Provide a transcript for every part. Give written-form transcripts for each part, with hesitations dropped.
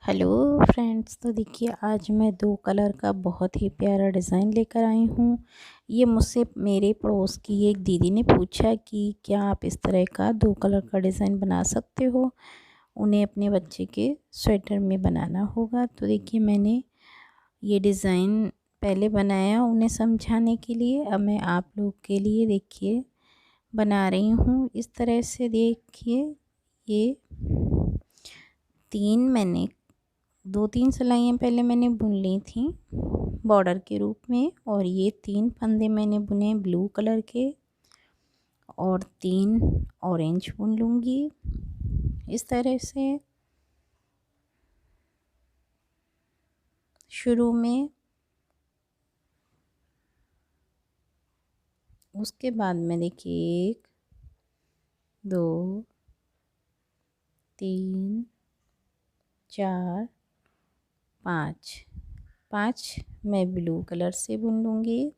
Hello friends, तो देखिए आज मैं दो कलर का बहुत ही प्यारा डिज़ाइन लेकर आई हूँ। ये मुझसे मेरे पड़ोस की एक दीदी ने पूछा कि क्या आप इस तरह का दो कलर का डिज़ाइन बना सकते हो, उन्हें अपने बच्चे के स्वेटर में बनाना होगा। तो देखिए मैंने ये डिज़ाइन पहले बनाया उन्हें समझाने के लिए। अब मैं आप लोग के लिए देखिए बना रही हूँ। इस तरह से देखिए ये मैंने 2-3 सिलाइयाँ पहले मैंने बुन ली थी बॉर्डर के रूप में, और ये 3 फंदे मैंने बुने ब्लू कलर के और 3 ऑरेंज बुन लूँगी इस तरह से शुरू में। उसके बाद में देखिए 1 2 3 4 5 मैं ब्लू कलर से बुन लूँगी।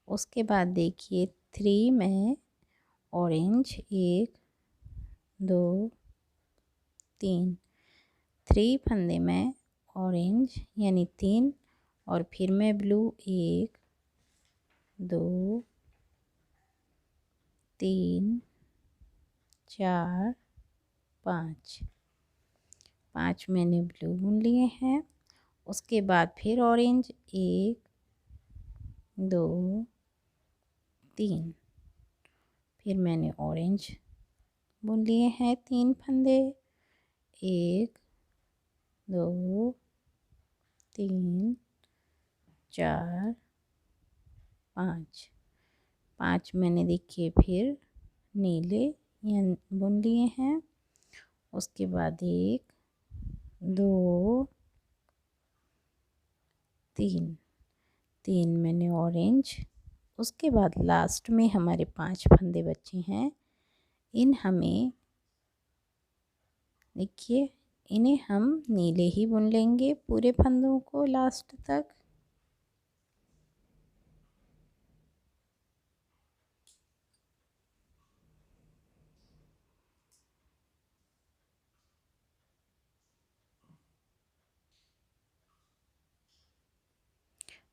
उसके बाद देखिए 3 मैं ऑरेंज 1 2 3 फंदे में ऑरेंज यानी 3, और फिर मैं ब्लू 1 2 3 4 5 मैंने ब्लू बुन लिए हैं। उसके बाद फिर ऑरेंज 1 2 3, फिर मैंने ऑरेंज बुन लिए हैं 3 फंदे 1 2 3 4 5 मैंने देखिए फिर नीले या बुन लिए हैं। उसके बाद 1 2 3 मैंने ऑरेंज। उसके बाद लास्ट में हमारे 5 फंदे बचे हैं। देखिए इन्हें हम नीले ही बुन लेंगे पूरे फंदों को लास्ट तक।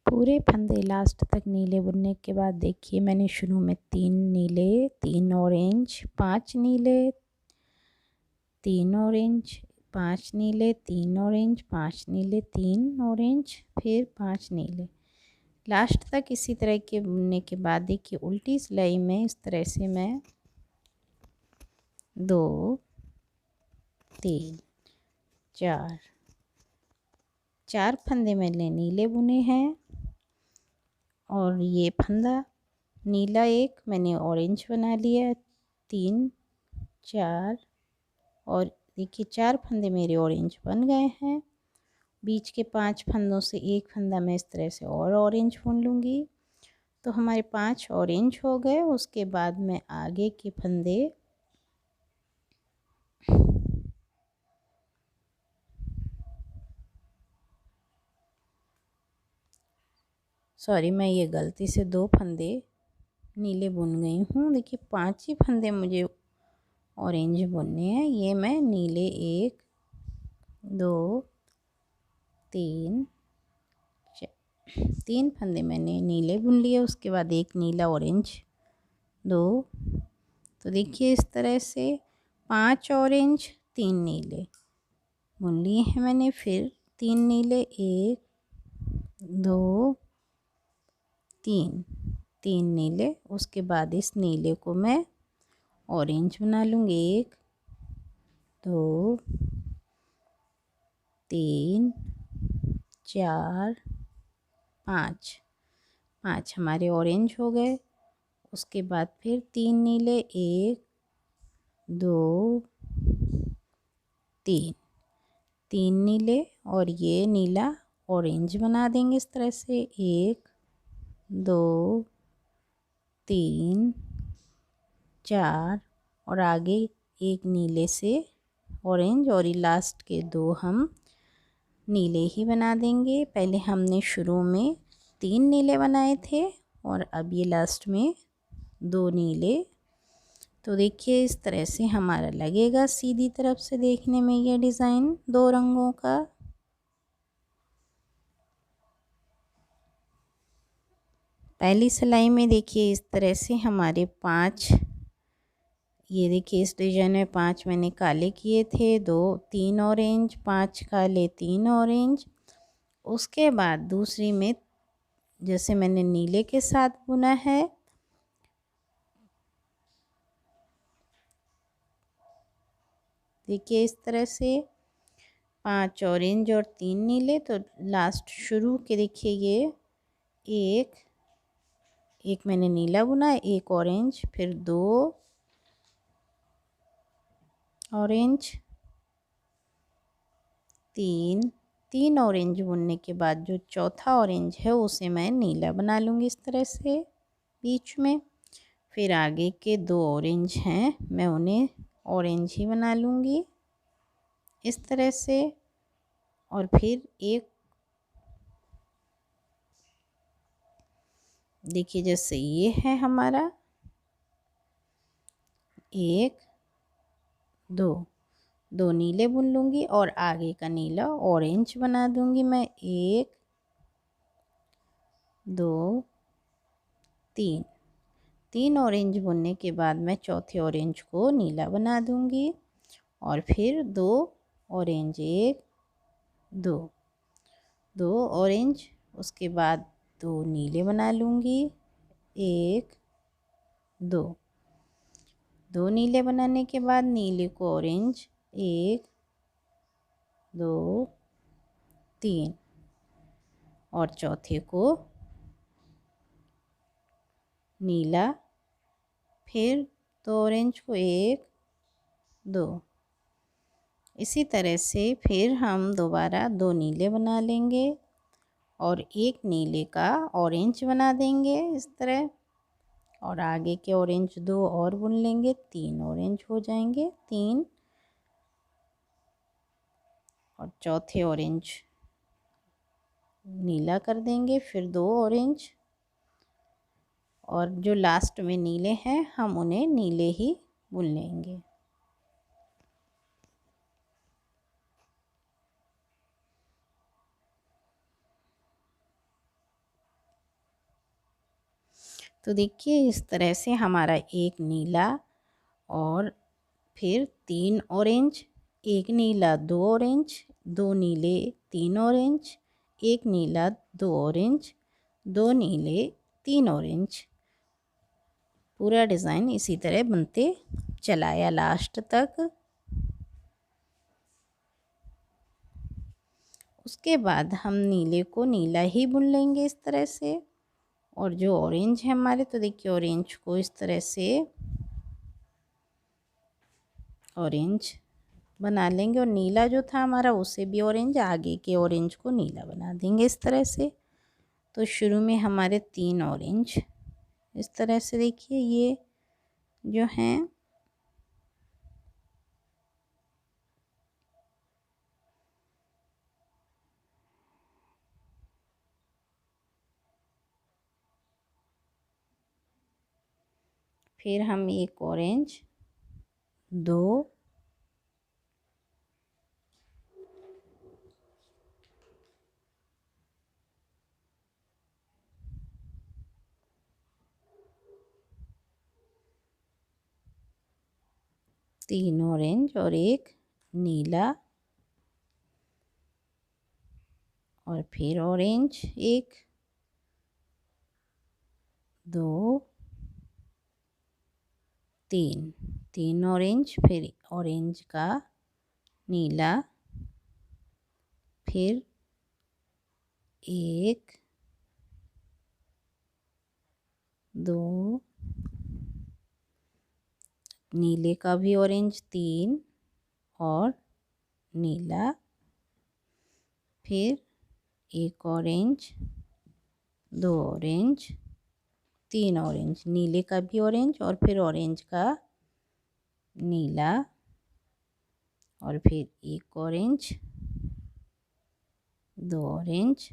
पूरे फंदे लास्ट तक नीले बुनने के बाद देखिए मैंने शुरू में 3 नीले 3 ऑरेंज 5 नीले 3 ऑरेंज 5 नीले 3 ऑरेंज 5 नीले 3 ऑरेंज फिर 5 नीले लास्ट तक इसी तरह के बुनने के बाद देखिए उल्टी सिलाई में इस तरह से मैं 2 3 4 फंदे मैंने नीले बुने हैं, और ये फंदा नीला एक मैंने ऑरेंज बना लिया 3 4, और देखिए 4 फंदे मेरे ऑरेंज बन गए हैं। बीच के 5 फंदों से एक फंदा मैं इस तरह से और ऑरेंज बुन लूँगी, तो हमारे 5 ऑरेंज हो गए। उसके बाद मैं आगे के फंदे मैं ये गलती से 2 फंदे नीले बुन गई हूँ। देखिए 5 ही फंदे मुझे ऑरेंज बुनने हैं। ये मैं नीले 1 2 3 3 फंदे मैंने नीले बुन लिए। उसके बाद एक नीला ऑरेंज 2, तो देखिए इस तरह से 5 ऑरेंज 3 नीले बुन लिए हैं मैंने। फिर 3 नीले 1 2 3 नीले। उसके बाद इस नीले को मैं ऑरेंज बना लूँगी 1 2 3 4 5 हमारे ऑरेंज हो गए। उसके बाद फिर 3 नीले 1 2 3 नीले, और ये नीला ऑरेंज बना देंगे इस तरह से 1 2 3 4, और आगे एक नीले से ऑरेंज, और ये लास्ट के 2 हम नीले ही बना देंगे। पहले हमने शुरू में 3 नीले बनाए थे, और अब ये लास्ट में 2 नीले तो देखिए इस तरह से हमारा लगेगा सीधी तरफ से देखने में ये डिज़ाइन दो रंगों का। पहली सिलाई में देखिए इस तरह से हमारे 5, ये देखिए इस डिजाइन में 5 मैंने काले किए थे, 2 3 ऑरेंज, 5 काले 3 ऑरेंज। उसके बाद दूसरी में जैसे मैंने नीले के साथ बुना है, देखिए इस तरह से 5 ऑरेंज और 3 नीले। तो लास्ट शुरू के देखिए ये एक मैंने नीला बुना, एक ऑरेंज, फिर 2 ऑरेंज, 3 ऑरेंज बुनने के बाद जो चौथा ऑरेंज है उसे मैं नीला बना लूँगी इस तरह से बीच में। फिर आगे के 2 ऑरेंज हैं मैं उन्हें ऑरेंज ही बना लूँगी इस तरह से। और फिर एक देखिए जैसे ये है हमारा 1 2 नीले बुन लूँगी और आगे का नीला ऑरेंज बना दूँगी मैं। 1 2 3 ऑरेंज बुनने के बाद मैं चौथे ऑरेंज को नीला बना दूँगी और फिर 2 ऑरेंज, 1 2 ऑरेंज, उसके बाद 2 नीले बना लूँगी। 1 2 नीले बनाने के बाद नीले को ऑरेंज, 1 2 3 और चौथे को नीला, फिर 2 ऑरेंज को 1 2। इसी तरह से फिर हम दोबारा 2 नीले बना लेंगे और एक नीले का ऑरेंज बना देंगे इस तरह, और आगे के ऑरेंज 2 और बुन लेंगे, 3 ऑरेंज हो जाएंगे 3, और चौथे ऑरेंज नीला कर देंगे, फिर 2 ऑरेंज, और जो लास्ट में नीले हैं हम उन्हें नीले ही बुन लेंगे। तो देखिए इस तरह से हमारा एक नीला और फिर 3 ऑरेंज, एक नीला 2 ऑरेंज, 2 नीले 3 ऑरेंज, एक नीला 2 ऑरेंज, 2 नीले 3 ऑरेंज, पूरा डिज़ाइन इसी तरह बनते चला आया लास्ट तक। उसके बाद हम नीले को नीला ही बुन लेंगे इस तरह से, और जो ऑरेंज है हमारे, तो देखिए ऑरेंज को इस तरह से ऑरेंज बना लेंगे, और नीला जो था हमारा उसे भी ऑरेंज, आगे के ऑरेंज को नीला बना देंगे इस तरह से। तो शुरू में हमारे 3 ऑरेंज इस तरह से देखिए ये जो हैं, फिर हम एक ऑरेंज 2 3 ऑरेंज और एक नीला, और फिर ऑरेंज 1 2 3 ऑरेंज, फिर ऑरेंज का नीला, फिर 1 2 नीले का भी ऑरेंज 3 और नीला, फिर एक ऑरेंज 2 ऑरेंज 3 ऑरेंज, नीले का भी ऑरेंज और फिर ऑरेंज का नीला, और फिर एक ऑरेंज 2 ऑरेंज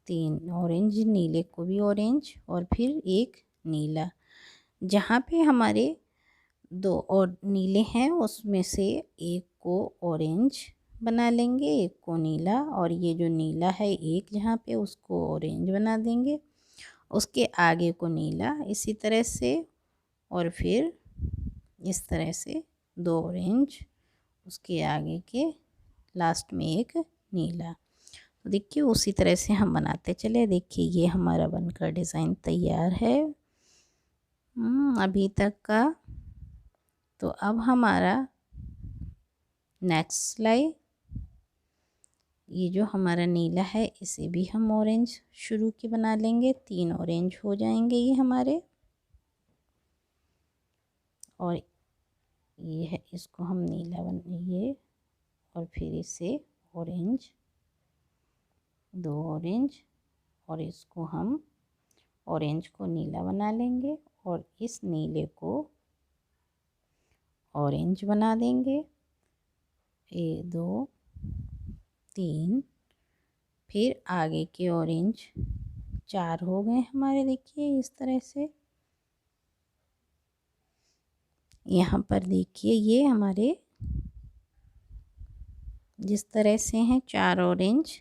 3 ऑरेंज, नीले को भी ऑरेंज और फिर एक नीला। जहाँ पे हमारे दो और नीले हैं उसमें से एक को ऑरेंज बना लेंगे, एक को नीला, और ये जो नीला है एक जहाँ पे उसको ऑरेंज बना देंगे, उसके आगे को नीला इसी तरह से, और फिर इस तरह से दो ऑरेंज, उसके आगे के लास्ट में एक नीला। तो देखिए उसी तरह से हम बनाते चले। देखिए ये हमारा बनकर डिज़ाइन तैयार है अभी तक का। तो अब हमारा नेक्स्ट सिलाई, ये जो हमारा नीला है इसे भी हम ऑरेंज शुरू के बना लेंगे। 3 ऑरेंज हो जाएंगे ये हमारे, और ये है इसको हम नीला ये, और फिर इसे ऑरेंज, 2 ऑरेंज, और इसको हम ऑरेंज को नीला बना लेंगे, और इस नीले को ऑरेंज बना देंगे। 1 2 3, फिर आगे के ऑरेंज 4 हो गए हमारे। देखिए इस तरह से यहाँ पर देखिए ये हमारे जिस तरह से हैं 4 ऑरेंज,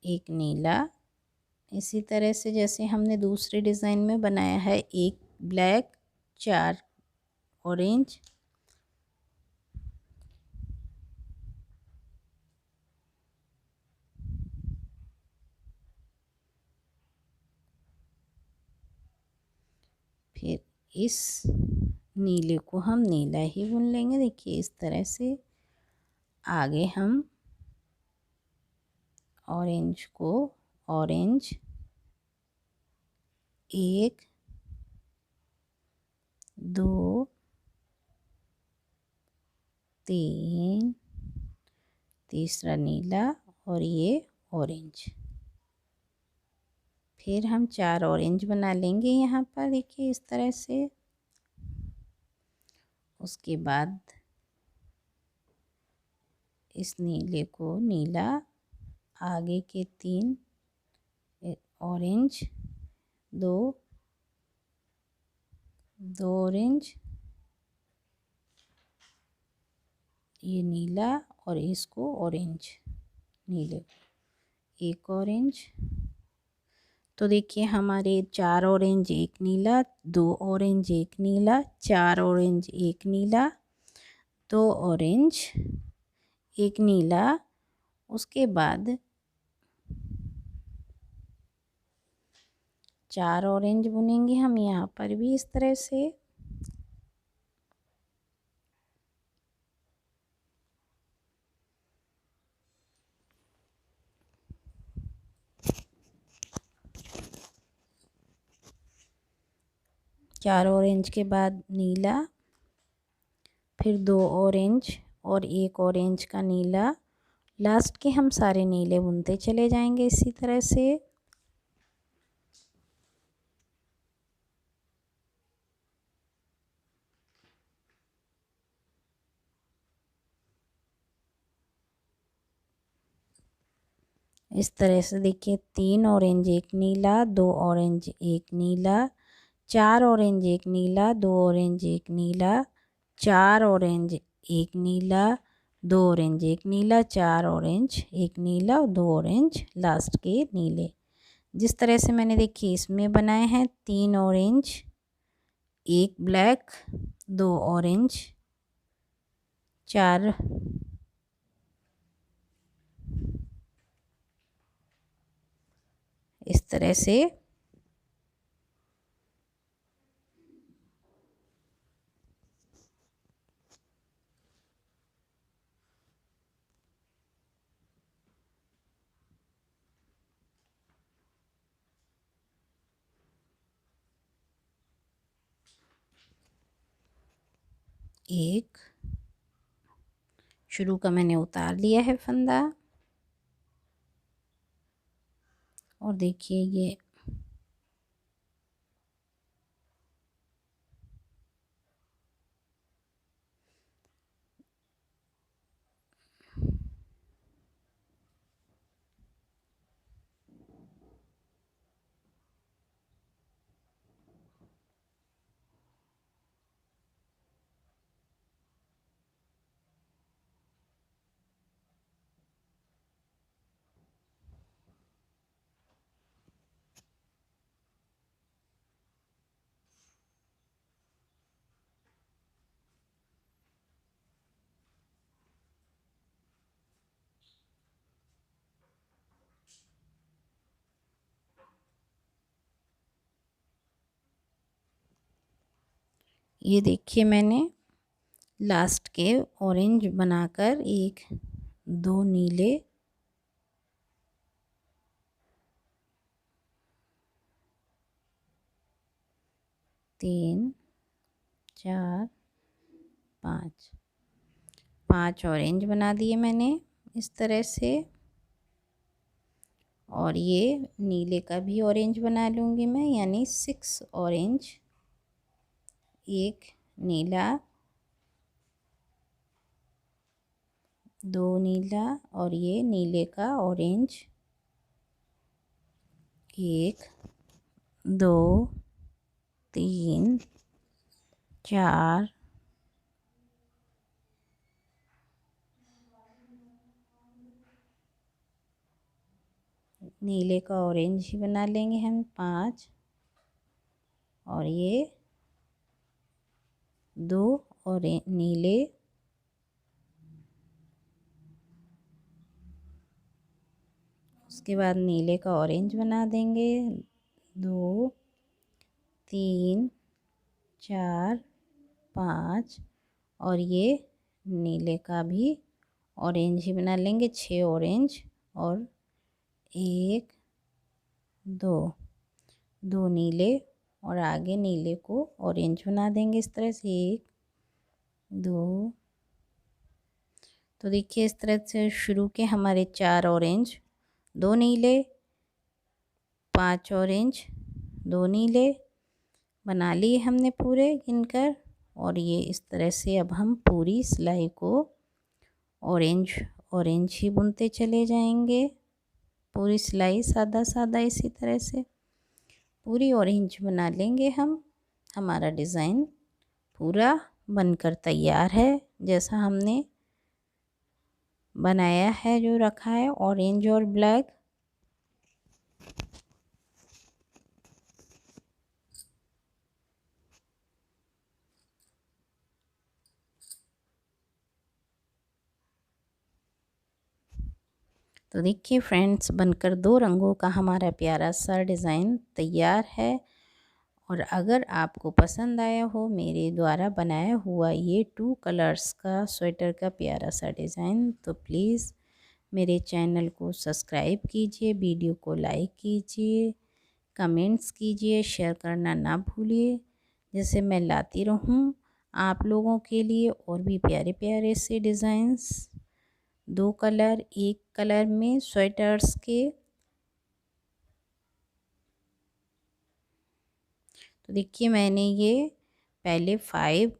एक नीला, इसी तरह से जैसे हमने दूसरे डिज़ाइन में बनाया है, एक ब्लैक, 4 ऑरेंज, फिर इस नीले को हम नीला ही बुन लेंगे। देखिए इस तरह से आगे हम ऑरेंज को ऑरेंज 1 2 3, तीसरा नीला, और ये ऑरेंज, फिर हम 4 ऑरेंज बना लेंगे यहाँ पर। देखिए इस तरह से, उसके बाद इस नीले को नीला, आगे के 3 ऑरेंज, 2 ऑरेंज, ये नीला, और इसको ऑरेंज, नीले एक ऑरेंज। तो देखिए हमारे 4 ऑरेंज 1 नीला, 2 ऑरेंज 1 नीला, 4 ऑरेंज 1 नीला, 2 ऑरेंज 1 नीला, उसके बाद 4 ऑरेंज बुनेंगे हम यहाँ पर भी इस तरह से। चार ऑरेंज के बाद नीला, फिर 2 ऑरेंज और 1 ऑरेंज का नीला, लास्ट के हम सारे नीले बुनते चले जाएंगे इसी तरह से। इस तरह से देखिए 3 ऑरेंज 1 नीला, 2 ऑरेंज 1 नीला, 4 ऑरेंज 1 नीला, 2 ऑरेंज 1 नीला, 4 ऑरेंज 1 नीला, 2 ऑरेंज 1 नीला, 4 ऑरेंज 1 नीला, और 2 ऑरेंज लास्ट के नीले। जिस तरह से मैंने देखिए इसमें बनाए हैं 3 ऑरेंज 1 ब्लैक, 2 ऑरेंज, 4 इस तरह से एक शुरू का मैंने उतार लिया है फंदा, और देखिए ये ये देखिए मैंने लास्ट के ऑरेंज बनाकर 1 2 नीले, 3 4 5 5 ऑरेंज बना दिए मैंने इस तरह से। और ये नीले का भी ऑरेंज बना लूँगी मैं, यानी 6 ऑरेंज, 1 नीला, 2 नीला, और ये नीले का ऑरेंज, 1 2 3 4 नीले का ऑरेंज ही बना लेंगे हम 5, और ये 2 और नीले, उसके बाद नीले का ऑरेंज बना देंगे 2 3 4 5, और ये नीले का भी ऑरेंज ही बना लेंगे 6 ऑरेंज, और 1 2 2 नीले, और आगे नीले को ऑरेंज बना देंगे इस तरह से 1 2। तो देखिए इस तरह से शुरू के हमारे 4 ऑरेंज, 2 नीले, 5 ऑरेंज, 2 नीले बना लिए हमने पूरे गिनकर। और ये इस तरह से अब हम पूरी सिलाई को ऑरेंज ऑरेंज ही बुनते चले जाएंगे। पूरी सिलाई सादा सादा इसी तरह से पूरी ऑरेंज बना लेंगे हम। हमारा डिज़ाइन पूरा बनकर तैयार है, जैसा हमने बनाया है, जो रखा है ऑरेंज और ब्लैक। तो देखिए फ्रेंड्स, बनकर 2 रंगों का हमारा प्यारा सा डिज़ाइन तैयार है। और अगर आपको पसंद आया हो मेरे द्वारा बनाया हुआ ये 2 कलर्स का स्वेटर का प्यारा सा डिज़ाइन, तो प्लीज़ मेरे चैनल को सब्सक्राइब कीजिए, वीडियो को लाइक कीजिए, कमेंट्स कीजिए, शेयर करना ना भूलिए, जैसे मैं लाती रहूँ आप लोगों के लिए और भी प्यारे प्यारे से डिज़ाइंस। 2 कलर, 1 कलर में स्वेटर्स के। तो देखिए मैंने ये पहले 5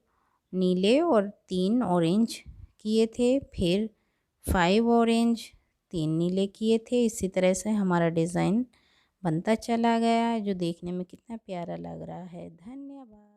नीले और 3 ऑरेंज किए थे, फिर 5 ऑरेंज 3 नीले किए थे। इसी तरह से हमारा डिज़ाइन बनता चला गया, जो देखने में कितना प्यारा लग रहा है। धन्यवाद।